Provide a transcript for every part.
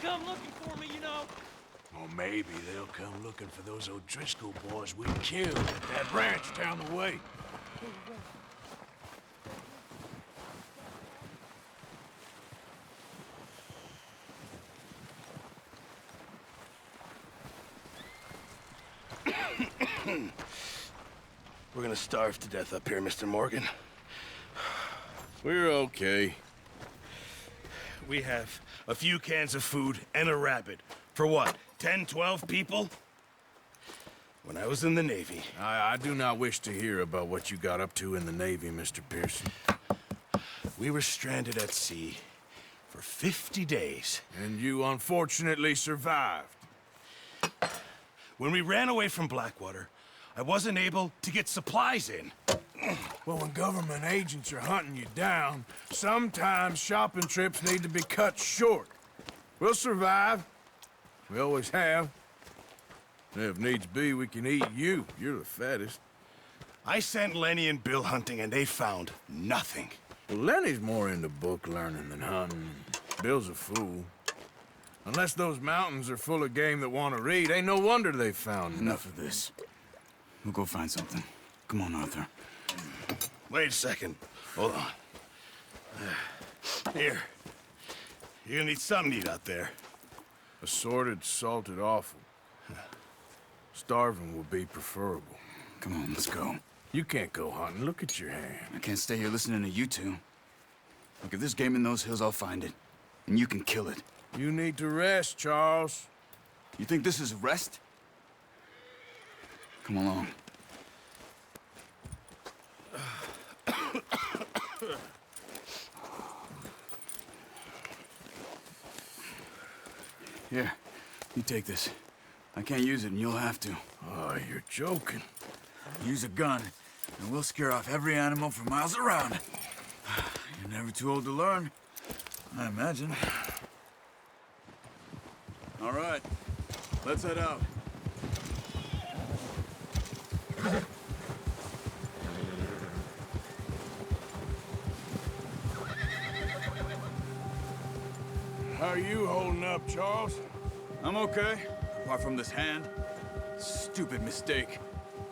come looking for me, you know. Or maybe they'll come looking for those O'Driscoll boys we killed at that ranch down the way. We're gonna starve to death up here, Mr. Morgan. We're okay. We have a few cans of food and a rabbit. For what, 10, 12 people? When I was in the Navy... I do not wish to hear about what you got up to in the Navy, Mr. Pearson. We were stranded at sea for 50 days. And you unfortunately survived. When we ran away from Blackwater, I wasn't able to get supplies in. Well, when government agents are hunting you down, sometimes shopping trips need to be cut short. We'll survive. We always have. And if needs be, we can eat you. You're the fattest. I sent Lenny and Bill hunting, and they found nothing. Well, Lenny's more into book learning than hunting. Bill's a fool. Unless those mountains are full of game that want to read, ain't no wonder they found Enough of this. We'll go find something. Come on, Arthur. Wait a second. Hold on. Here. You're gonna need something to eat out there. Assorted, salted offal. Starving would be preferable. Come on, let's go. You can't go hunting. Look at your hand. I can't stay here listening to you two. Look, if there's game in those hills, I'll find it. And you can kill it. You need to rest, Charles. You think this is rest? Come along. Here, you take this. I can't use it, and you'll have to. Oh, you're joking. Use a gun, and we'll scare off every animal for miles around. You're never too old to learn, I imagine. All right, let's head out. How are you holding up, Charles? I'm okay, apart from this hand. Stupid mistake.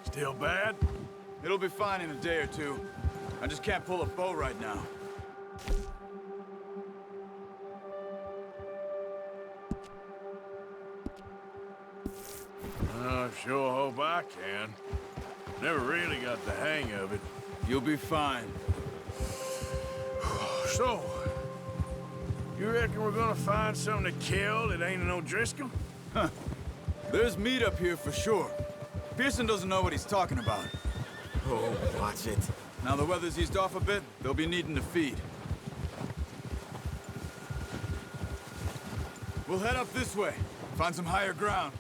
Still bad? It'll be fine in a day or two. I just can't pull a bow right now. I sure hope I can. Never really got the hang of it. You'll be fine. So, you reckon we're gonna find something to kill that ain't an O'Driscoll? Huh. There's meat up here for sure. Pearson doesn't know what he's talking about. Oh, watch it. Now the weather's eased off a bit, they'll be needing to feed. We'll head up this way, find some higher ground.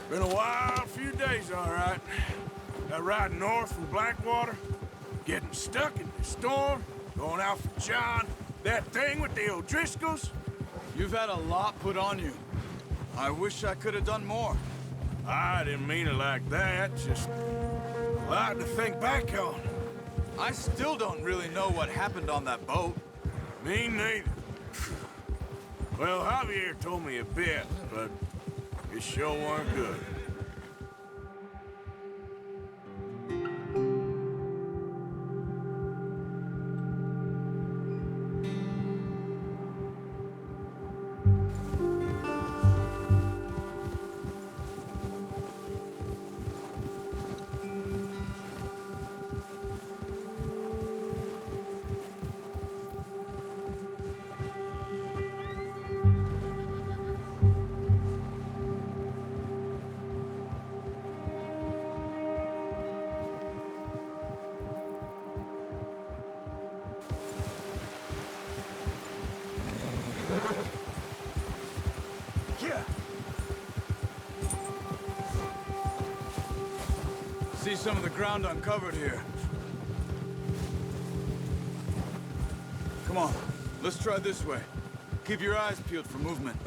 Been a wild few days, all right. That ride north from Blackwater, getting stuck in the storm, going out for John, that thing with the O'Driscolls. You've had a lot put on you. I wish I could have done more. I didn't mean it like that, just a lot to think back on. I still don't really know what happened on that boat. Me neither. Well, Javier told me a bit, but it sure weren't good. See some of the ground uncovered here. Come on, let's try this way. Keep your eyes peeled for movement.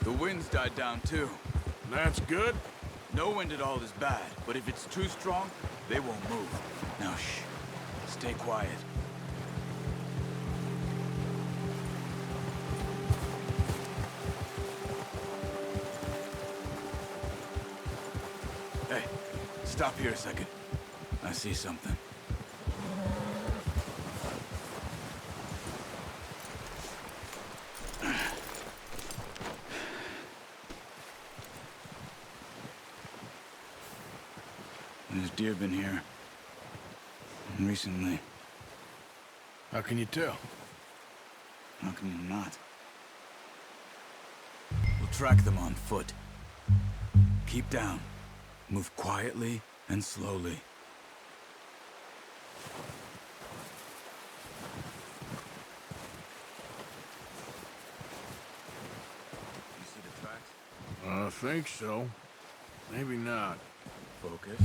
The wind's died down too. That's good. No wind at all is bad, but if it's too strong, they won't move. Now, shh. Stay quiet. Hey, stop here a second. I see something. There's deer been here. Recently. How can you tell? How can you not? We'll track them on foot. Keep down. Move quietly and slowly. You see the tracks? I think so. Maybe not. Focus.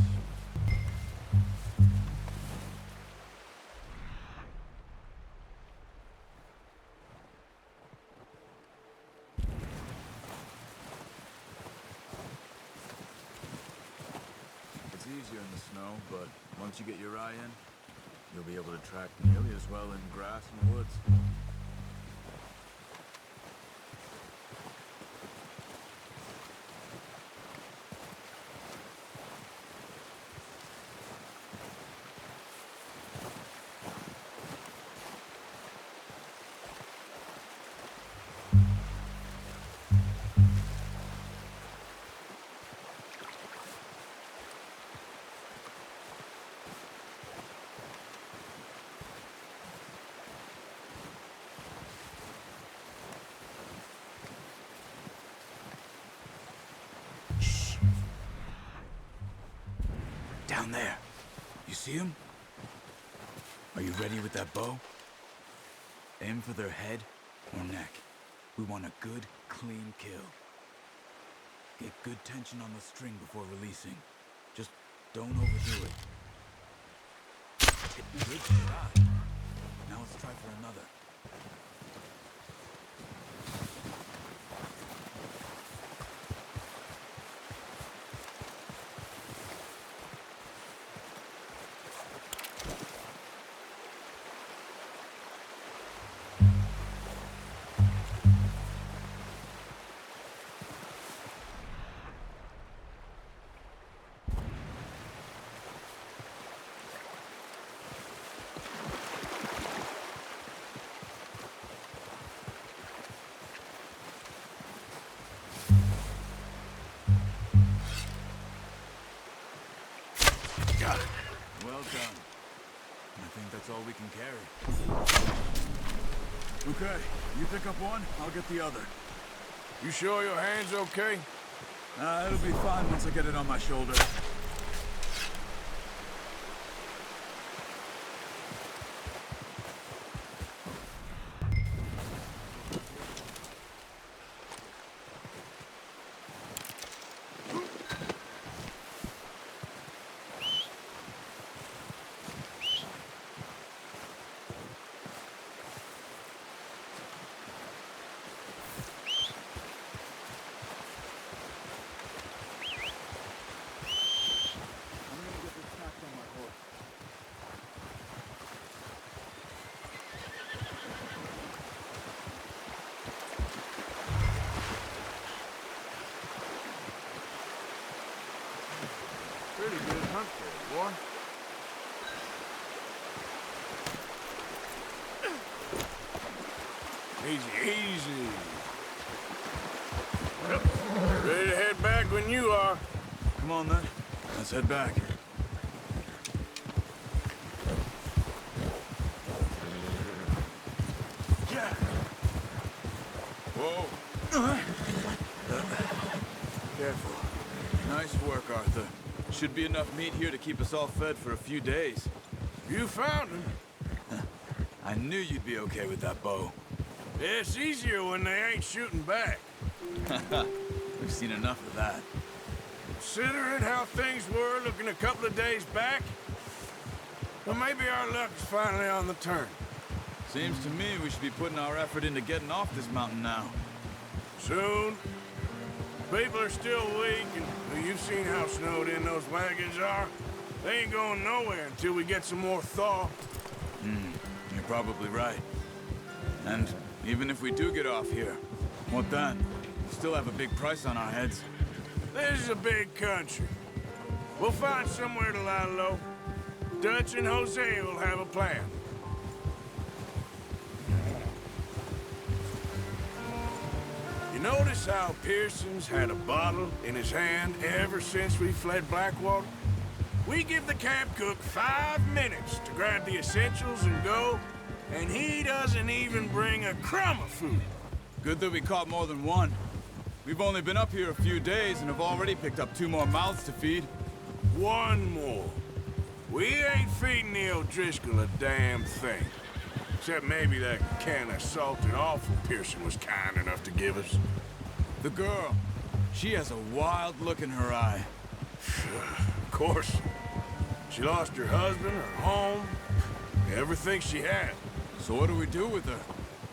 It's easier in the snow, but once you get your eye in, you'll be able to track nearly as well in grass and woods. Down there. You see him? Are you ready with that bow? Aim for their head or neck. We want a good, clean kill. Get good tension on the string before releasing. Just don't overdo it. Good shot. Now let's try for another. Got it. Well done. I think that's all we can carry. Okay, you pick up one, I'll get the other. You sure your hand's okay? It'll be fine once I get it on my shoulder. Pretty good hunt there, boy. Easy, easy. Yep. Ready to head back when you are. Come on then, let's head back. Yeah. Whoa. Careful. Nice work, Arthur. Should be enough meat here to keep us all fed for a few days. You found him. I knew you'd be okay with that bow. It's easier when they ain't shooting back. We've seen enough of that. Considering how things were looking a couple of days back, well, maybe our luck is finally on the turn. Seems to me we should be putting our effort into getting off this mountain now. Soon. People are still weak, and well, you've seen how snowed in those wagons are. They ain't going nowhere until we get some more thaw. You're probably right. And even if we do get off here, what then? We still have a big price on our heads. This is a big country. We'll find somewhere to lie low. Dutch and Jose will have a plan. You notice how Pearson's had a bottle in his hand ever since we fled Blackwater? We give the camp cook 5 minutes to grab the essentials and go, and he doesn't even bring a crumb of food. Good that we caught more than one. We've only been up here a few days and have already picked up 2 more mouths to feed. One more. We ain't feeding the O'Driscoll a damn thing. Except maybe that can of salted offal Pearson was kind enough to give us. The girl, she has a wild look in her eye. Of course. She lost her husband, her home, everything she had. So what do we do with her?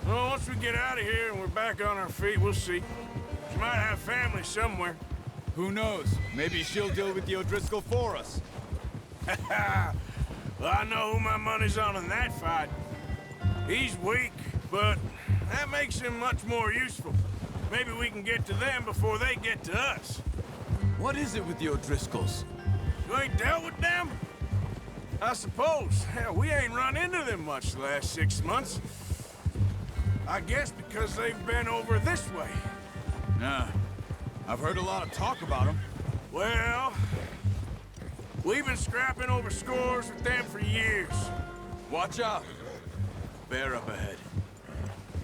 Well, once we get out of here and we're back on our feet, we'll see. She might have family somewhere. Who knows? Maybe she'll deal with the O'Driscoll for us. Well, I know who my money's on that fight. He's weak, but that makes him much more useful. Maybe we can get to them before they get to us. What is it with the O'Driscolls? You ain't dealt with them? I suppose. Hell, we ain't run into them much the last 6 months. I guess because they've been over this way. Yeah. I've heard a lot of talk about them. Well, we've been scrapping over scores with them for years. Watch out. Bear up ahead.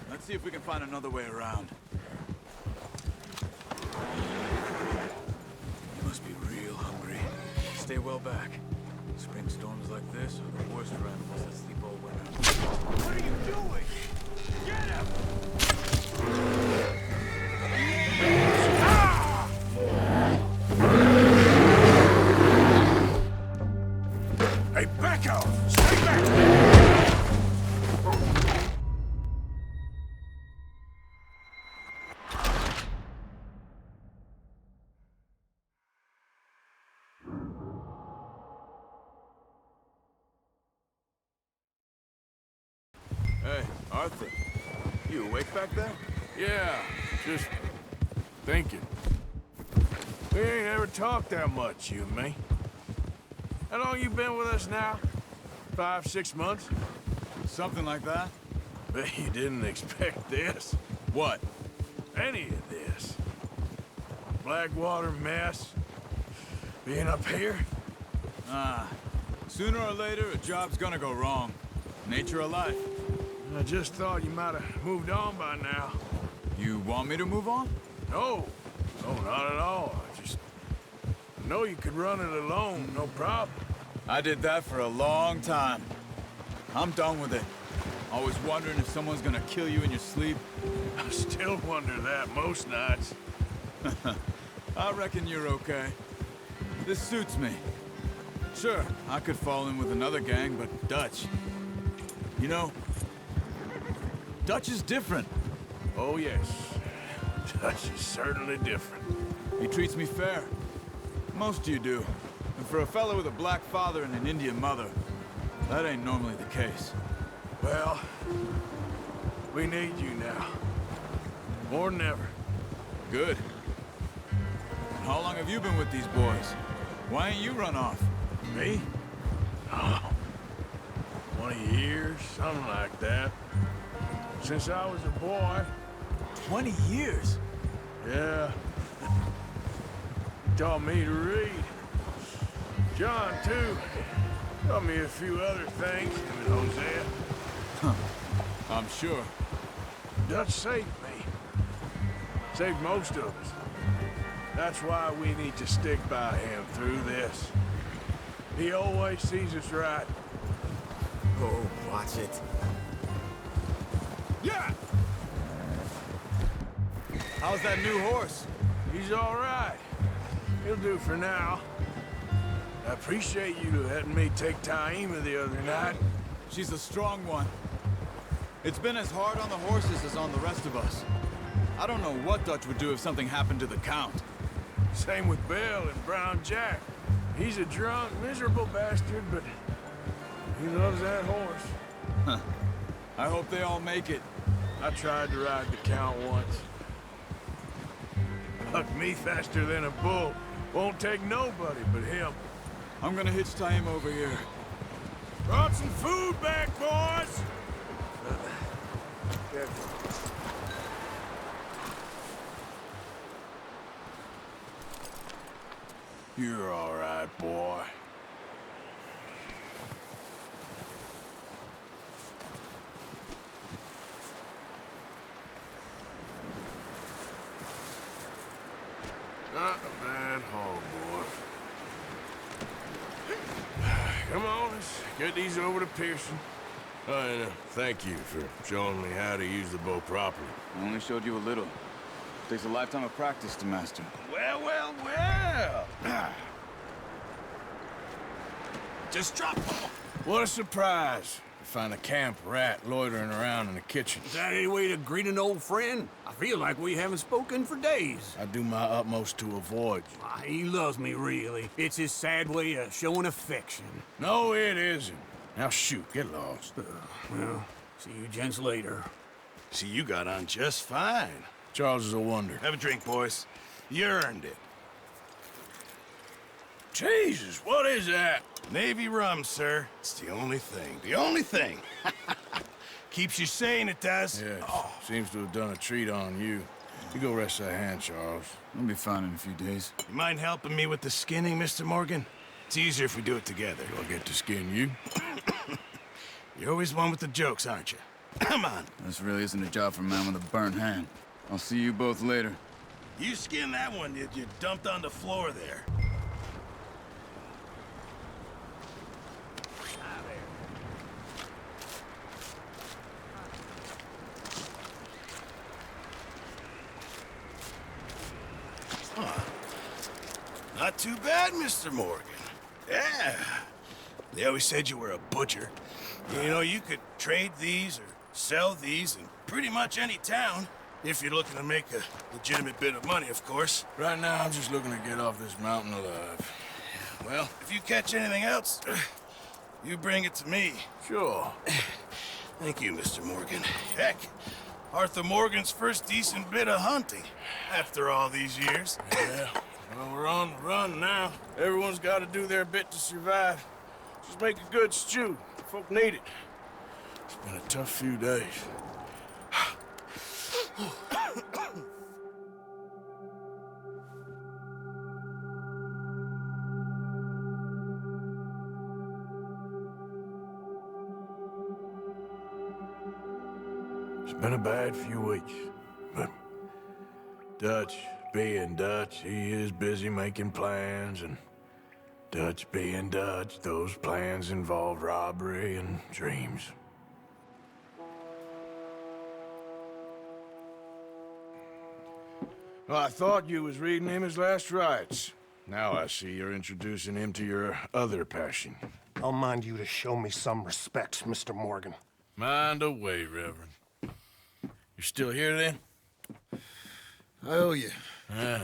Let's see if we can find another way around. You must be real hungry. Stay well back. Spring storms like this are the worst for animals that sleep all winter. What are you doing? Get him! Hey, back off! Stay back! Hey, Arthur. You awake back there? Yeah, just thinking. We ain't ever talked that much, you and me. How long you been with us now? 5, 6 months? Something like that? Bet you didn't expect this. What? Any of this. Blackwater mess. Being up here? Sooner or later, a job's gonna go wrong. Nature of life. I just thought you might have moved on by now. You want me to move on? No. No, not at all. I know you could run it alone, no problem. I did that for a long time. I'm done with it. Always wondering if someone's gonna kill you in your sleep. I still wonder that most nights. I reckon you're okay. This suits me. Sure, I could fall in with another gang, but Dutch... You know, Dutch is different. Oh, yes. Dutch is certainly different. He treats me fair. Most of you do. And for a fellow with a black father and an Indian mother, that ain't normally the case. Well, we need you now. More than ever. Good. And how long have you been with these boys? Why ain't you run off? Me? Oh, 20 years, something like that. Since I was a boy. 20 years? Yeah. Taught me to read. John, too. Taught me a few other things, him and Hosea. I'm sure. Dutch saved me. Saved most of us. That's why we need to stick by him through this. He always sees us right. Oh, watch it. Yeah! How's that new horse? He's all right. He'll do for now. I appreciate you letting me take Taima the other night. She's a strong one. It's been as hard on the horses as on the rest of us. I don't know what Dutch would do if something happened to the Count. Same with Bill and Brown Jack. He's a drunk, miserable bastard, but he loves that horse. I hope they all make it. I tried to ride the Count once. Bucked me faster than a bull. Won't take nobody but him. I'm gonna hitch tie him over here. Brought some food back, boys! You're all right, boy. Not a bad haul, boy. Come on, let's get these over to Pearson. Oh, and thank you for showing me how to use the bow properly. I only showed you a little. Takes a lifetime of practice to master. Well, well, well. Just drop them. What a surprise to find a camp rat loitering around in the kitchen. Is that any way to greet an old friend? I feel like we haven't spoken for days. I do my utmost to avoid you. He loves me, really. It's his sad way of showing affection. No, it isn't. Now shoot, get lost. Well, see you gents later. See, you got on just fine. Charles is a wonder. Have a drink, boys. You earned it. Jesus, what is that? Navy rum, sir. It's the only thing. The only thing. Keeps you sane, it does. Yes, seems to have done a treat on you. You go rest that hand, Charles. I'll be fine in a few days. You mind helping me with the skinning, Mr. Morgan? It's easier if we do it together. Do I get to skin you? You're always one with the jokes, aren't you? Come on. This really isn't a job for a man with a burnt hand. I'll see you both later. You skinned that one that you dumped on the floor there. Not too bad, Mr. Morgan. Yeah. They always said you were a butcher. You know, you could trade these or sell these in pretty much any town. If you're looking to make a legitimate bit of money, of course. Right now, I'm just looking to get off this mountain alive. Well, if you catch anything else, you bring it to me. Sure. Thank you, Mr. Morgan. Heck, Arthur Morgan's first decent bit of hunting after all these years. Yeah. Well, we're on the run now. Everyone's got to do their bit to survive. Just make a good stew. Folk need it. It's been a tough few days. It's been a bad few weeks, but Dutch being Dutch, he is busy making plans, and Dutch being Dutch, those plans involve robbery and dreams. Well, I thought you was reading him his last rites. Now I see you're introducing him to your other passion. I'll mind you to show me some respect, Mr. Morgan. Mind away, Reverend. You're still here, then? I owe you. Yeah.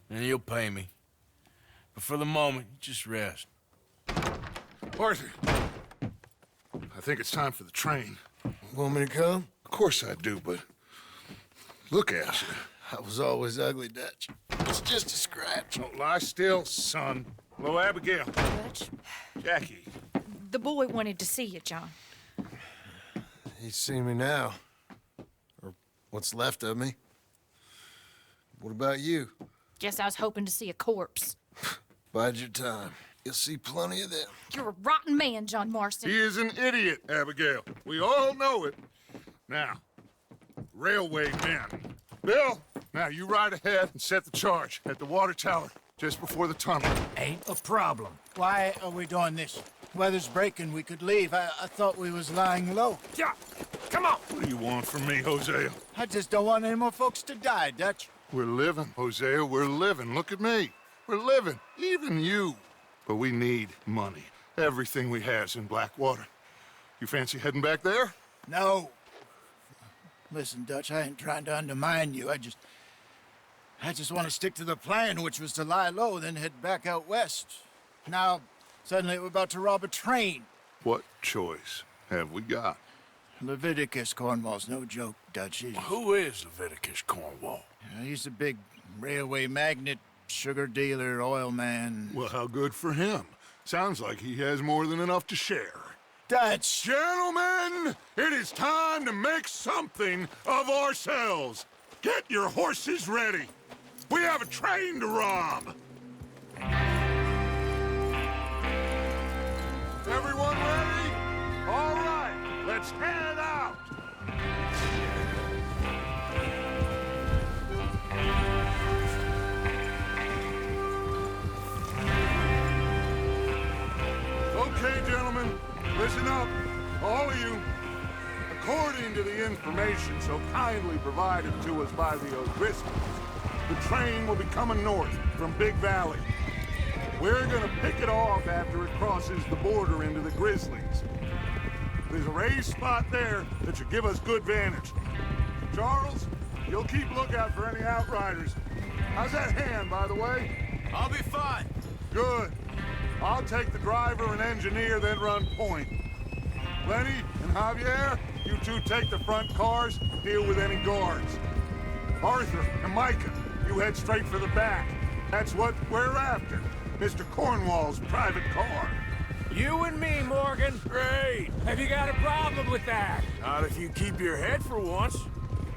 And you'll pay me. But for the moment, just rest. Arthur, I think it's time for the train. Want me to come? Of course I do, but look at you. I was always ugly, Dutch. It's just a scratch. Don't lie still, son. Hello, Abigail. Dutch, Jackie. the boy wanted to see you, John. He's seen me now. Or what's left of me. What about you? Guess I was hoping to see a corpse. Bide your time. You'll see plenty of them. You're a rotten man, John Marston. He is an idiot, Abigail. We all know it. Now, railway men. Bill, now you ride ahead and set the charge at the water tower just before the tunnel. Ain't a problem. Why are we doing this? Weather's breaking. We could leave. I thought we was lying low. Yeah, come on. What do you want from me, Hosea? I just don't want any more folks to die, Dutch. We're living, Hosea. We're living. Look at me. We're living. Even you. But we need money. Everything we have's in Blackwater. You fancy heading back there? No. Listen, Dutch, I ain't trying to undermine you. I just want to stick to the plan, which was to lie low, then head back out west. Now, suddenly we're about to rob a train. What choice have we got? Leviticus Cornwall's no joke, Dutch. Who is Leviticus Cornwall? He's a big railway magnate, sugar dealer, oil man. Well, how good for him. Sounds like he has more than enough to share. Dutch! Gentlemen, it is time to make something of ourselves. Get your horses ready. We have a train to rob. Everyone ready? All right, let's head out. Okay, gentlemen, listen up, all of you. According to the information so kindly provided to us by the O'Driscolls, the train will be coming north from Big Valley. We're gonna pick it off after it crosses the border into the Grizzlies. There's a raised spot there that should give us good vantage. Charles, you'll keep lookout for any outriders. How's that hand, by the way? I'll be fine. Good. I'll take the driver and engineer, then run point. Lenny and Javier, you two take the front cars, deal with any guards. Arthur and Micah, you head straight for the back. That's what we're after. Mr. Cornwall's private car. You and me, Morgan. Great. Have you got a problem with that? Not if you keep your head for once.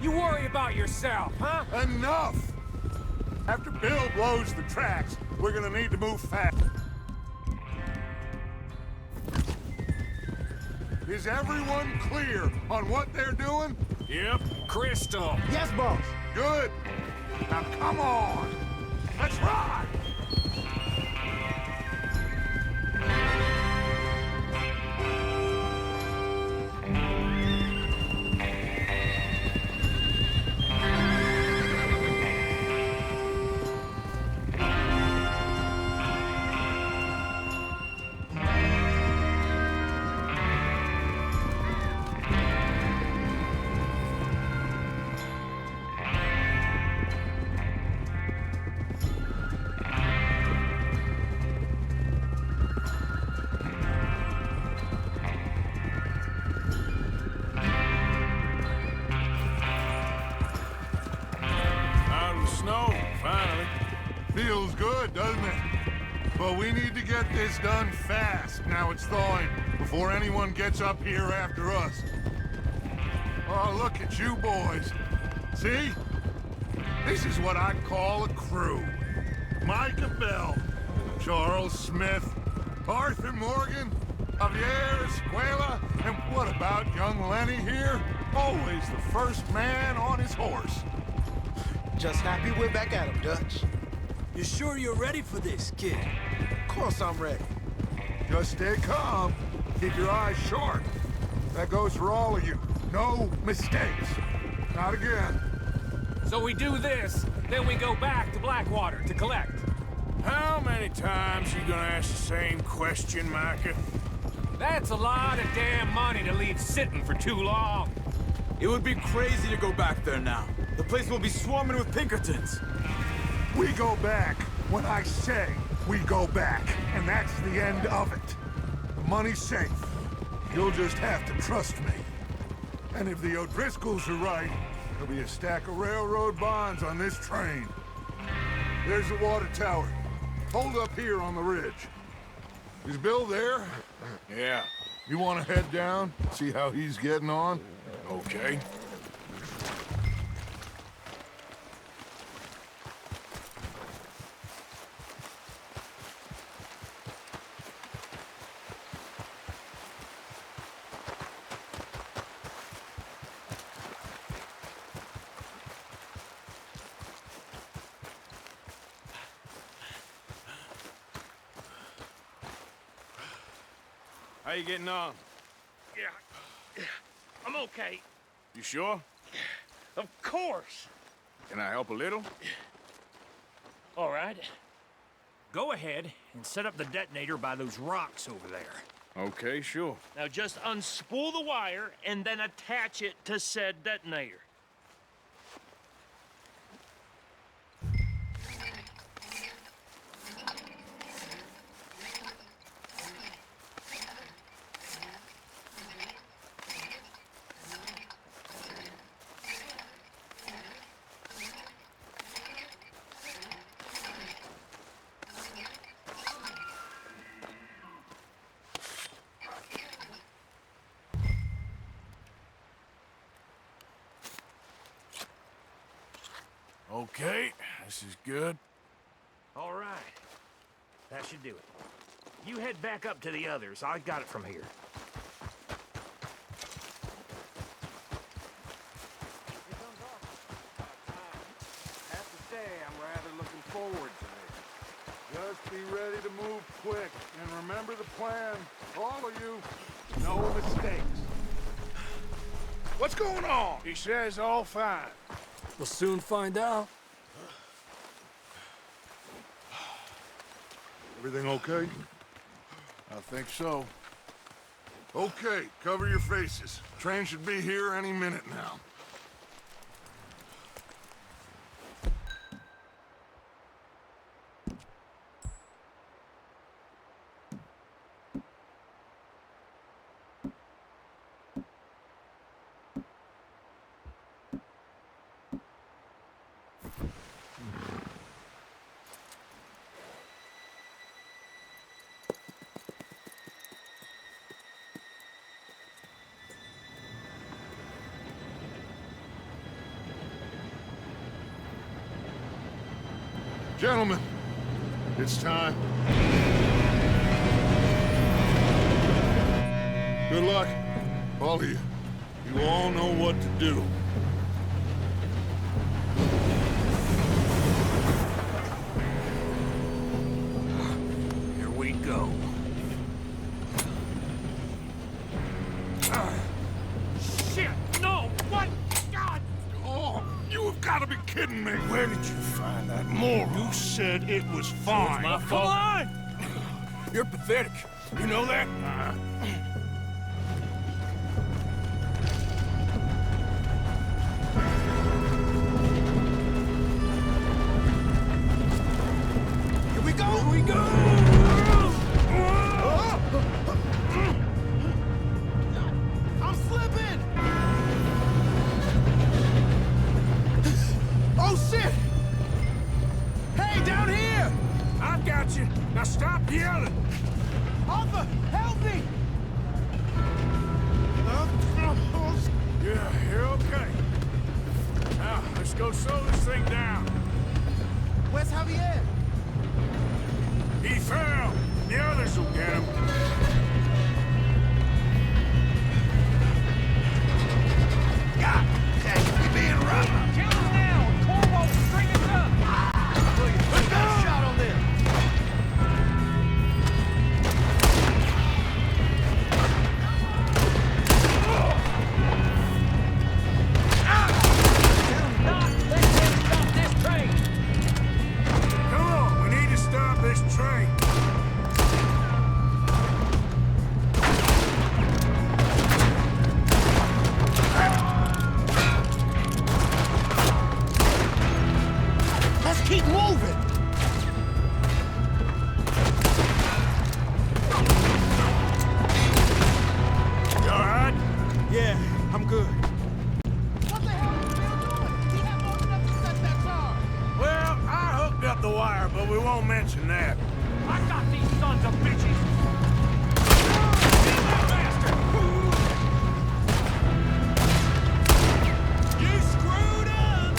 You worry about yourself, huh? Enough! After Bill blows the tracks, we're gonna need to move fast. Is everyone clear on what they're doing? Yep. Crystal. Yes, boss. Good. Now come on. Let's ride. Snow, finally. Feels good, doesn't it? But we need to get this done fast, now it's thawing, before anyone gets up here after us. Oh, look at you boys. See? This is what I call a crew. Micah Bell, Charles Smith, Arthur Morgan, Javier Escuela, and what about young Lenny here? Always the first man on his horse. Just happy we're back at him, Dutch. You sure you're ready for this, kid? Of course I'm ready. Just stay calm. Keep your eyes sharp. That goes for all of you. No mistakes. Not again. So we do this, then we go back to Blackwater to collect. How many times you gonna ask the same question, Micah? That's a lot of damn money to leave sitting for too long. It would be crazy to go back there now. The place will be swarming with Pinkertons. We go back when I say we go back, and that's the end of it. The money's safe. You'll just have to trust me. And if the O'Driscolls are right, there'll be a stack of railroad bonds on this train. There's the water tower. Hold up here on the ridge. Is Bill there? Yeah. You want to head down, see how he's getting on? Okay. How you getting on? Yeah, I'm okay. You sure? Of course. Can I help a little? All right. Go ahead and set up the detonator by those rocks over there. Okay, sure. Now just unspool the wire and then attach it to said detonator. Okay, this is good. All right. That should do it. You head back up to the others. I got it from here. Have to say, I'm rather looking forward to this. Just be ready to move quick, and remember the plan. All of you, no mistakes. What's going on? He says all fine. We'll soon find out. Everything okay? I think so. Okay, cover your faces. Train should be here any minute now. Gentlemen, it's time. Good luck, all of you. You all know what to do. Here we go. Shit! No! What? God! Oh, you have got to be kidding me. Where did you find that moron? You said it was fine. My fault. Come on! You're pathetic. You know that? Here we go! Here we go! I'm slipping! Oh, shit! Hey, down here! I've got you. Now stop yelling. Arthur, help me! Yeah, you're okay. Now, let's go slow this thing down. Where's Javier? He fell. The others will get him. God, dang, we being robbed. Kill him now! Corvo, string us up! Let's get a shot on this! Not let them stop this train! Come on, we need to stop this train. Let's keep moving! You all right? Yeah, I'm good. What the hell are you doing? We have long enough to set that charge! Well, I hooked up the wire, but we won't mention that. I got these sons of bitches! You screwed up!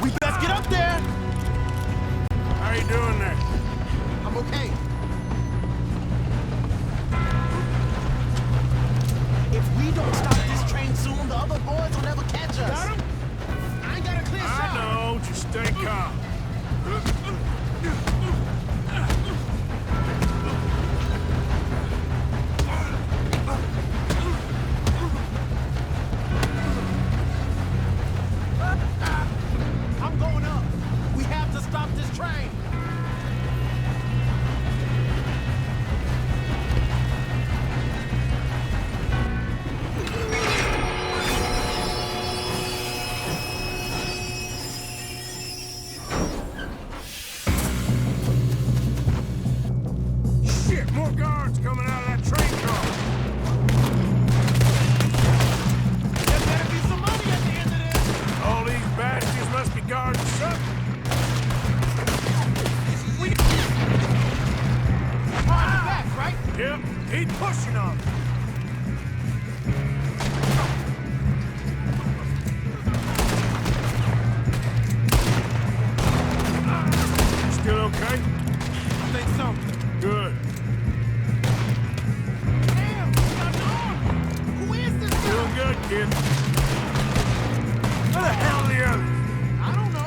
We best get up there! How you doing there? I'm okay. If we don't stop this train soon, the other boys will never catch us. Got him? I ain't got a clear shot. I know, just stay calm. I'm going up. We have to stop this train. guard, son. Back, right? Yep, keep pushing on. Still okay? I think so. Good. Damn, he's got an arm! Who is this guy? Doing good, kid. Where the hell are the others? I don't know.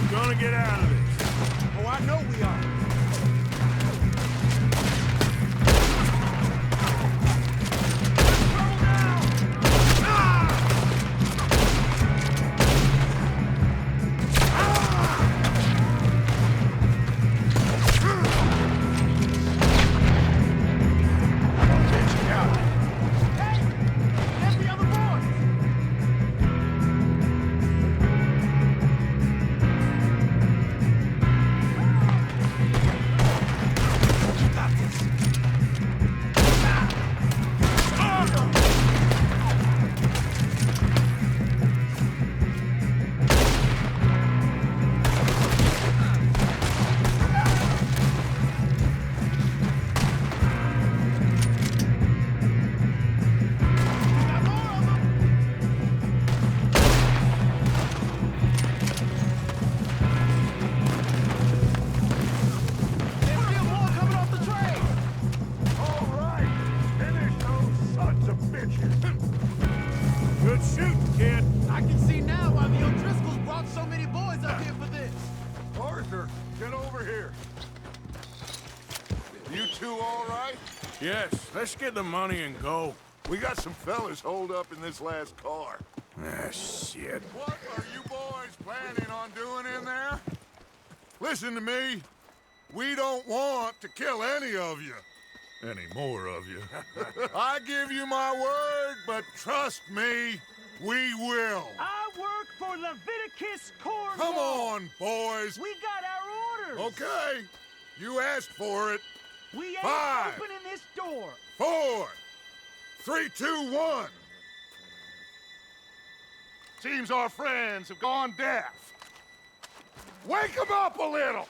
Gonna get out of this. Oh, I know we are. There's the other boys! There's still more coming off the train! All right. Finish those sons of bitches. Good shooting, kid. I can see now why the O'Driscolls brought so many boys up here for this. Arthur, get over here. You two all right? Yes, let's get the money and go. We got some fellas holed up in this last car. Ah, shit. What are you boys planning on doing in there? Listen to me. We don't want to kill any of you. Any more of you. I give you my word, but trust me, we will. I work for Leviticus Cornwall. Come on, boys. We got our orders. Okay, you asked for it. We ain't 5, opening this door. 4, 3, 2, 1. Seems our friends have gone deaf. Wake them up a little.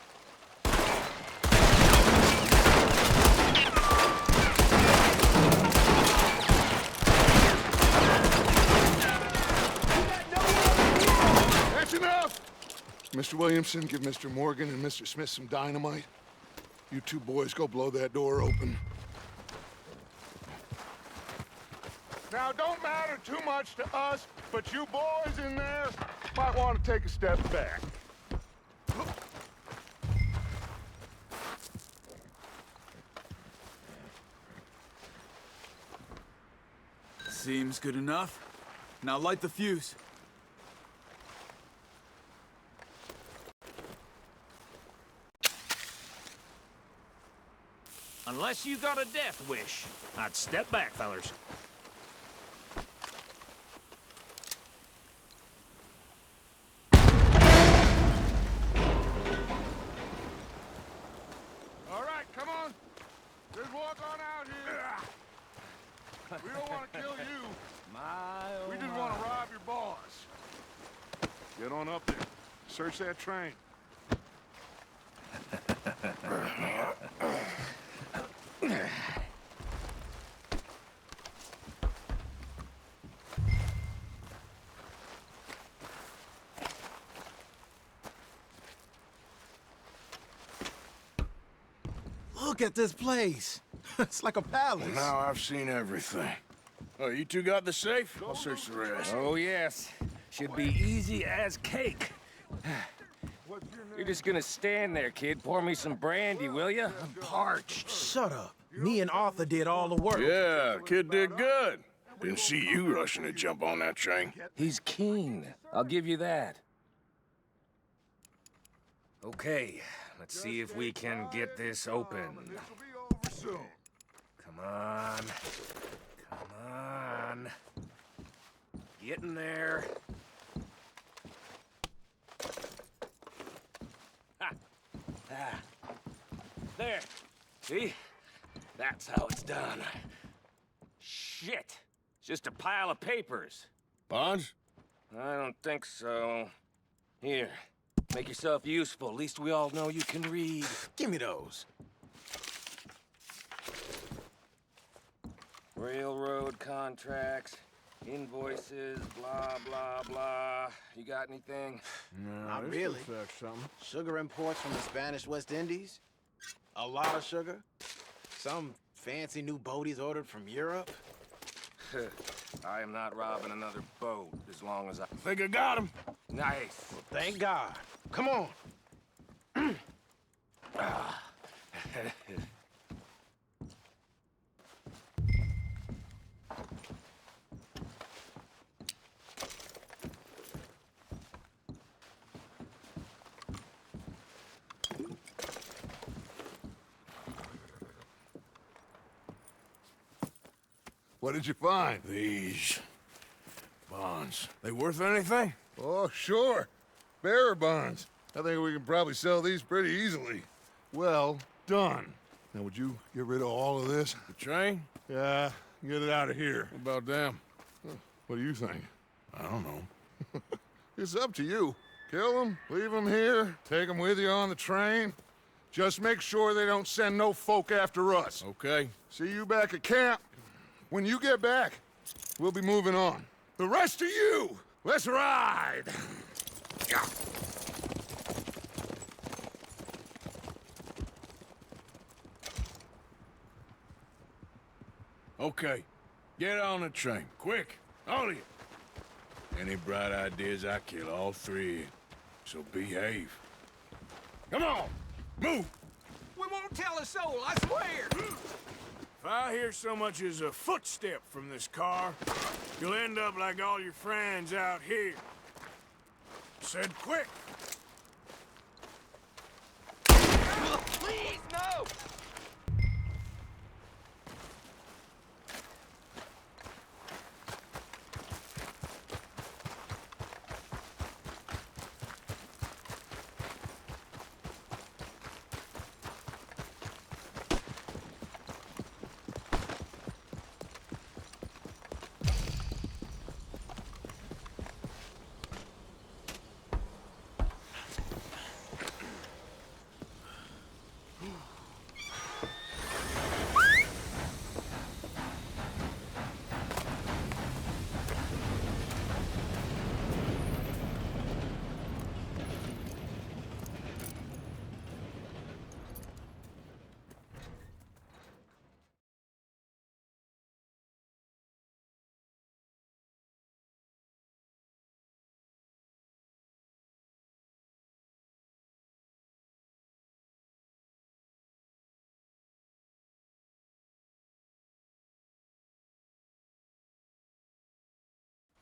That's enough. Mr. Williamson, give Mr. Morgan and Mr. Smith some dynamite. You two boys go blow that door open. Now, don't matter too much to us, but you boys in there might want to take a step back. Seems good enough. Now light the fuse. Unless you got a death wish, I'd step back, fellers. All right, come on. Just walk on out here. We don't want to kill you. We just want to rob your boss. Get on up there. Search that train. Look at this place. It's like a palace. Now I've seen everything. Oh, you two got the safe? I'll search the rest. Oh, yes. Should be easy as cake. You're just gonna stand there, kid. Pour me some brandy, will ya? I'm parched. Shut up. Me and Arthur did all the work. Yeah, kid did good. Didn't see you rushing to jump on that train. He's keen. I'll give you that. Okay, let's see if we can get this open. Come on. Come on. Get in there. Ha! Ah. There. See? That's how it's done. Shit. It's just a pile of papers. Bonds? I don't think so. Here. Make yourself useful. At least we all know you can read. Give me those. Railroad contracts, invoices, blah, blah, blah. You got anything? No, Not this really. looks like something. Sugar imports from the Spanish West Indies? A lot of sugar? Some fancy new boat he's ordered from Europe? I am not robbing another boat as long as I... Think I got him. Nice. Well, thank God. Come on. What did you find? These bonds. They worth anything? Oh, sure. Bearer bonds. I think we can probably sell these pretty easily. Well done. Now, would you get rid of all of this? The train? Yeah, get it out of here. What about them? What do you think? I don't know. It's up to you. Kill them, leave them here, take them with you on the train. Just make sure they don't send no folk after us. Okay. See you back at camp. When you get back, we'll be moving on. The rest of you, let's ride! Yeah. Okay. Get on the train. Quick. All of you. Any bright ideas, I kill all three. So behave. Come on! Move! We won't tell a soul, I swear! If I hear so much as a footstep from this car, you'll end up like all your friends out here. Said quick! Please, no!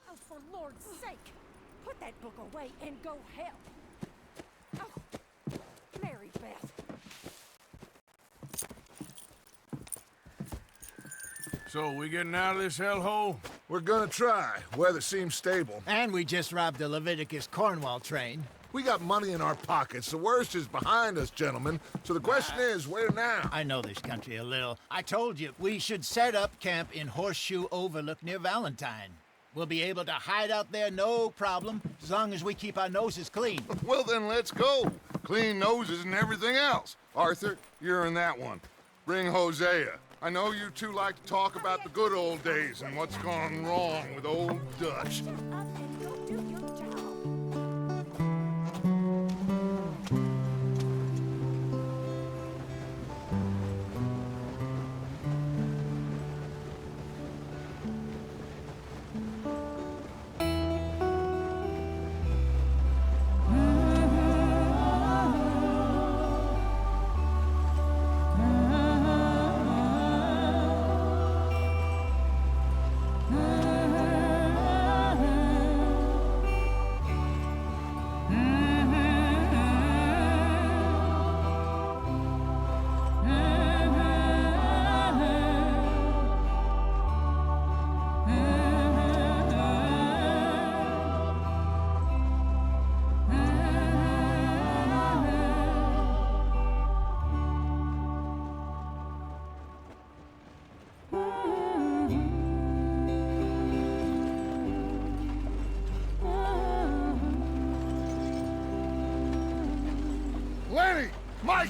Oh, for Lord's sake, put that book away and go help. Oh, Mary Beth. So, we getting out of this hellhole? We're gonna try. Weather seems stable. And we just robbed the Leviticus Cornwall train. We got money in our pockets. The worst is behind us, gentlemen. So the question is, where now? I know this country a little. I told you, we should set up camp in Horseshoe Overlook near Valentine. We'll be able to hide out there no problem, as long as we keep our noses clean. Well, then let's go. Clean noses and everything else. Arthur, you're in that one. Bring Hosea. I know you two like to talk about the good old days and what's gone wrong with old Dutch. Shut up and go do your job.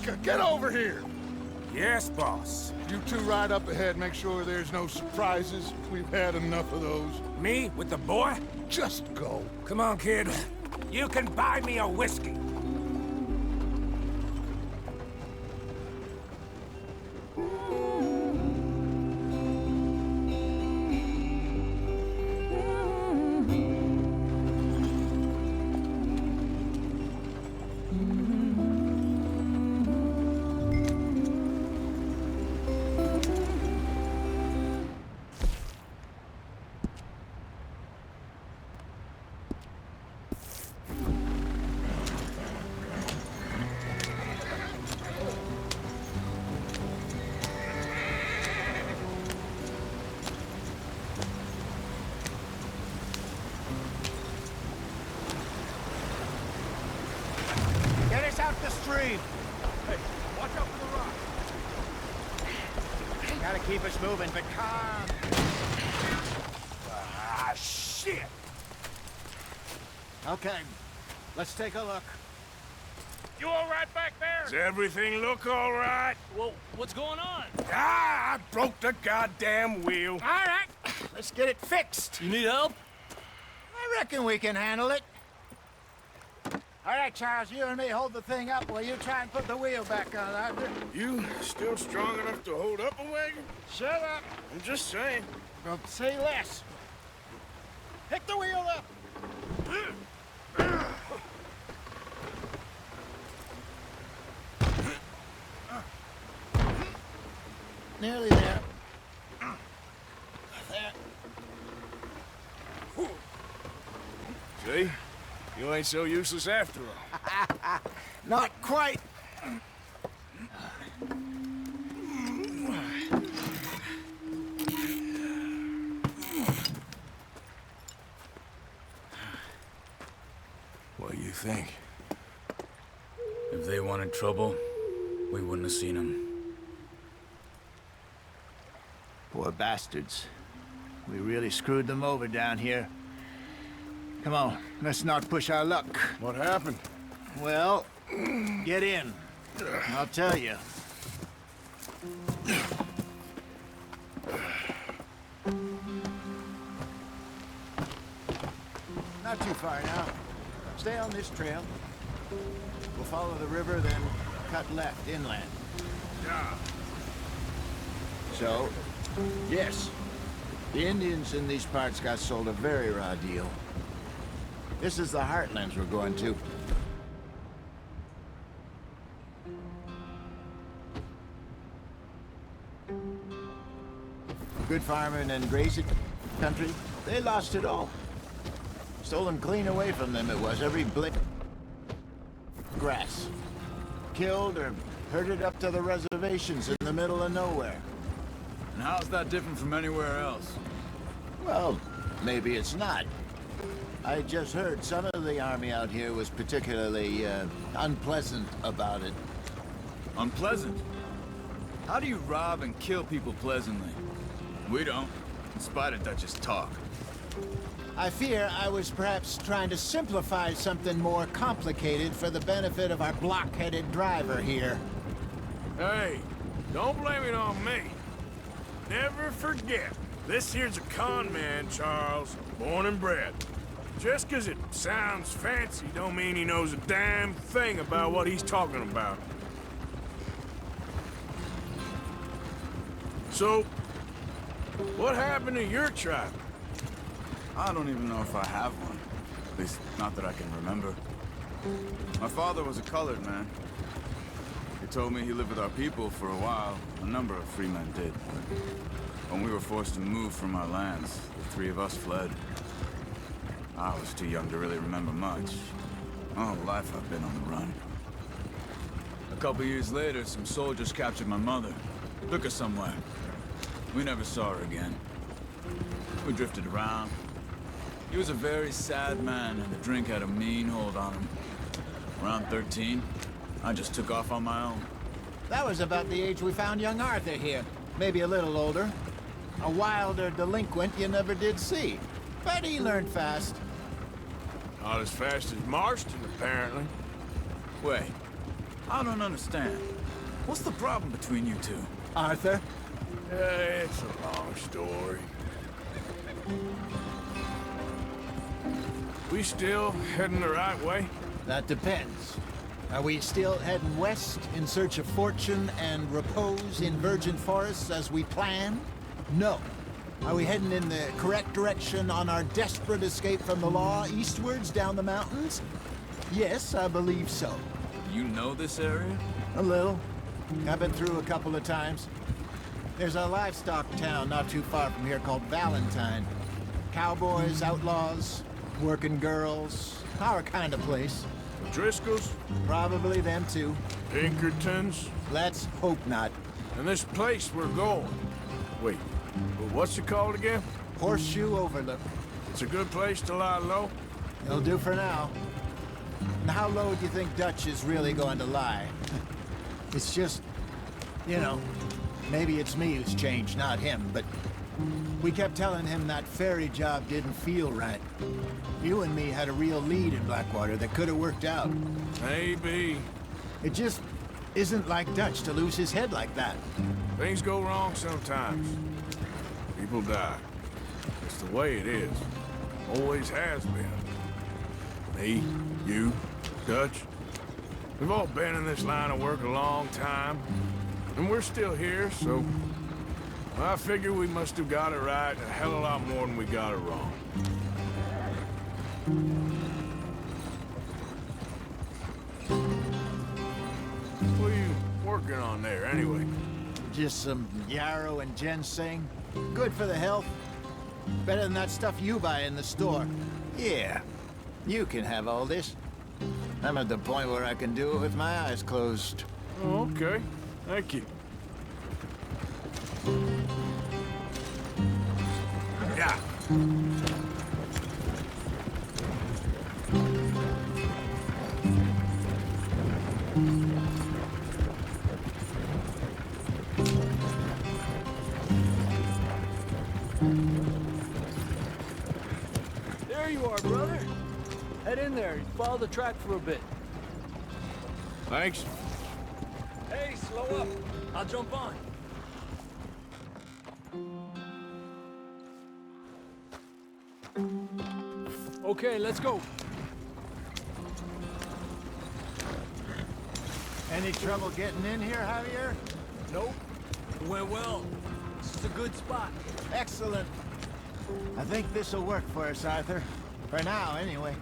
Micah, get over here! Yes, boss. You two ride up ahead, make sure there's no surprises. We've had enough of those. Me with the boy? Just go. Come on, kid. You can buy me a whiskey. Get us out the stream. Hey, watch out for the rock. Gotta keep us moving, but calm. Ah, shit! Okay, let's take a look. You all right back there? Does everything look all right? Well, what's going on? Ah, I broke the goddamn wheel. All right, let's get it fixed. You need help? I reckon we can handle it. All right, Charles, you and me hold the thing up while you try and put the wheel back on, Arthur. You still strong enough to hold up a wagon? Shut up. I'm just saying. Well, say less. Pick the wheel up. Nearly there. There. See? You ain't so useless after all. Not quite. What do you think? If they wanted trouble, we wouldn't have seen them. Poor bastards. We really screwed them over down here. Come on, let's not push our luck. What happened? Well, get in. I'll tell you. Not too far now. Stay on this trail. We'll follow the river, then cut left inland. Yeah. So, yes, the Indians in these parts got sold a very raw deal. This is the heartlands we're going to. Good farming and grazing country, they lost it all. Stolen clean away from them it was, every blade grass. Killed or herded up to the reservations in the middle of nowhere. And how's that different from anywhere else? Well, maybe it's not. I just heard some of the army out here was particularly unpleasant about it. Unpleasant? How do you rob and kill people pleasantly? We don't, in spite of Dutch's talk. I fear I was perhaps trying to simplify something more complicated for the benefit of our block-headed driver here. Hey, don't blame it on me. Never forget, this here's a con man, Charles, born and bred. Just 'cause it sounds fancy don't mean he knows a damn thing about what he's talking about. So, what happened to your tribe? I don't even know if I have one. At least, not that I can remember. My father was a colored man. He told me he lived with our people for a while. A number of free men did. When we were forced to move from our lands, the three of us fled. I was too young to really remember much. My whole life I've been on the run. A couple years later, some soldiers captured my mother. Took her somewhere. We never saw her again. We drifted around. He was a very sad man, and the drink had a mean hold on him. Around 13, I just took off on my own. That was about the age we found young Arthur here. Maybe a little older. A wilder delinquent you never did see. But he learned fast. Not as fast as Marston, apparently. Wait, I don't understand. What's the problem between you two? Arthur? It's a long story. We still heading the right way? That depends. Are we still heading west in search of fortune and repose in virgin forests as we planned? No. Are we heading in the correct direction on our desperate escape from the law eastwards down the mountains? Yes, I believe so. You know this area? A little. I've been through a couple of times. There's a livestock town not too far from here called Valentine. Cowboys, outlaws, working girls, our kind of place. Driscolls? Probably them too. Pinkertons? Let's hope not. And this place we're going. Wait, what's it called again? Horseshoe Overlook. It's a good place to lie low? It'll do for now. And how low do you think Dutch is really going to lie? It's just, you know, maybe it's me who's changed, not him, but we kept telling him that ferry job didn't feel right. You and me had a real lead in Blackwater that could have worked out. Maybe. It just isn't like Dutch to lose his head like that. Things go wrong sometimes. People die. It's the way it is. Always has been. Me, you, Dutch. We've all been in this line of work a long time. And we're still here, so I figure we must have got it right a hell of a lot more than we got it wrong. What are you working on there, anyway? Just some yarrow and ginseng. Good for the health. Better than that stuff you buy in the store. Yeah, you can have all this. I'm at the point where I can do it with my eyes closed. Oh, okay. Thank you. Yeah. There you are, brother. Head in there. Follow the track for a bit. Thanks. Hey, slow up. I'll jump on. Okay, let's go. Any trouble getting in here, Javier? Nope. It went well. This is a good spot. Excellent. I think this'll work for us, Arthur. For now, anyway.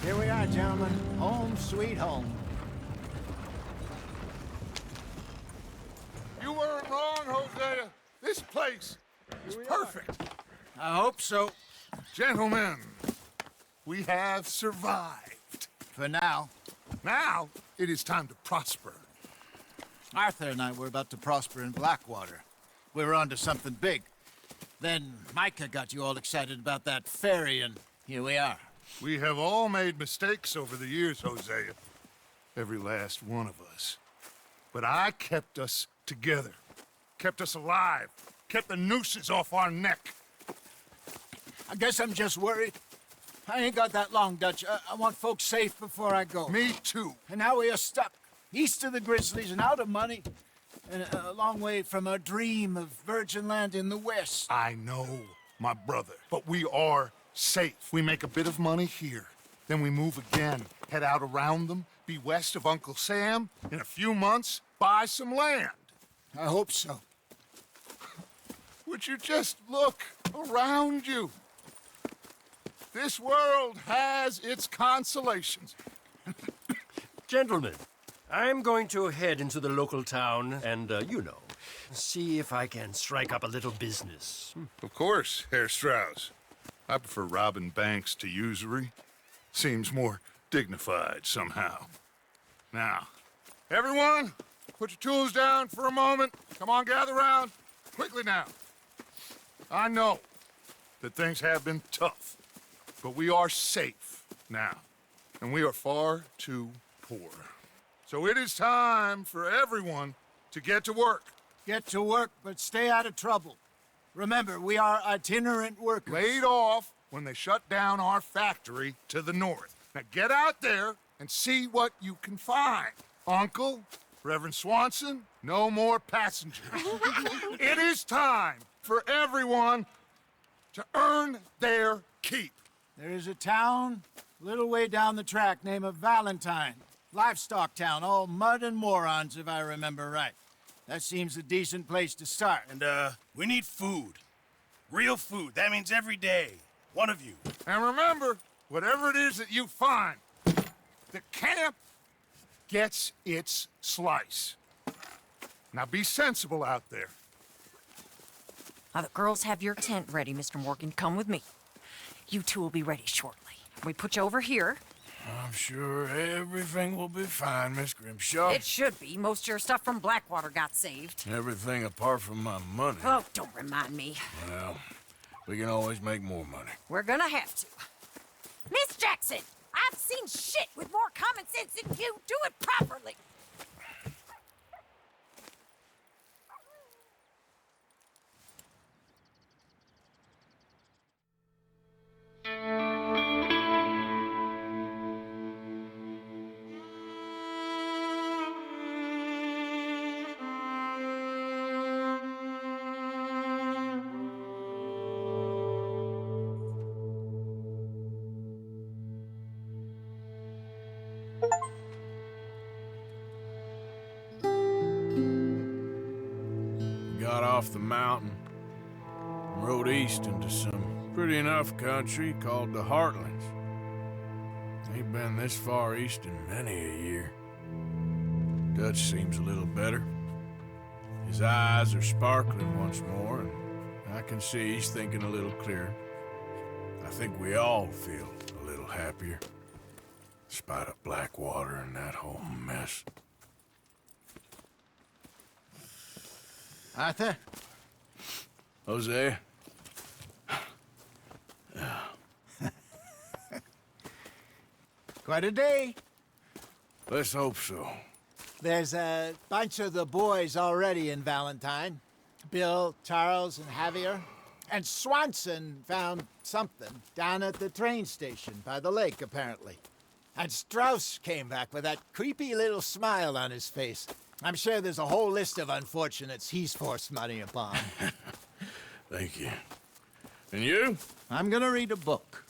Here we are, gentlemen. Home sweet home. You weren't wrong, Hosea. This place is perfect. I hope so. Gentlemen, we have survived. For now. Now, it is time to prosper. Arthur and I were about to prosper in Blackwater. We were onto something big. Then Micah got you all excited about that ferry, and here we are. We have all made mistakes over the years, Hosea. Every last one of us. But I kept us together. Kept us alive. Kept the nooses off our neck. I guess I'm just worried. I ain't got that long, Dutch. I want folks safe before I go. Me too. And now we are stuck. East of the Grizzlies and out of money. And a long way from our dream of virgin land in the west. I know, my brother. But we are safe. We make a bit of money here. Then we move again. Head out around them. Be west of Uncle Sam. In a few months, buy some land. I hope so. Would you just look around you? This world has its consolations. Gentlemen, I'm going to head into the local town and, see if I can strike up a little business. Of course, Herr Strauss. I prefer robbing banks to usury. Seems more dignified somehow. Now, everyone, put your tools down for a moment. Come on, gather round. Quickly now. I know that things have been tough, but we are safe now, and we are far too poor. So it is time for everyone to get to work. Get to work, but stay out of trouble. Remember, we are itinerant workers. Laid off when they shut down our factory to the north. Now get out there and see what you can find. Uncle, Reverend Swanson, no more passengers. It is time for everyone to earn their keep. There is a town a little way down the track named Valentine. Livestock town, all mud and morons, if I remember right. That seems a decent place to start. And, we need food. Real food. That means every day. One of you. And remember, whatever it is that you find, the camp gets its slice. Now be sensible out there. Now, the girls have your tent ready, Mr. Morgan. Come with me. You two will be ready shortly. We put you over here. I'm sure everything will be fine, Miss Grimshaw. It should be. Most of your stuff from Blackwater got saved. Everything apart from my money. Oh, don't remind me. Well, we can always make more money. We're gonna have to. Miss Jackson, I've seen shit with more common sense than you. Do it properly. Got off the mountain and rode east into some pretty enough country called the Heartlands. Ain't been this far east in many a year. Dutch seems a little better. His eyes are sparkling once more, and I can see he's thinking a little clearer. I think we all feel a little happier, despite of Blackwater and that whole mess. Arthur? Jose? Quite a day. Let's hope so. There's a bunch of the boys already in Valentine. Bill, Charles, and Javier. And Swanson found something down at the train station by the lake, apparently. And Strauss came back with that creepy little smile on his face. I'm sure there's a whole list of unfortunates he's forced money upon. Thank you. And you? I'm gonna read a book.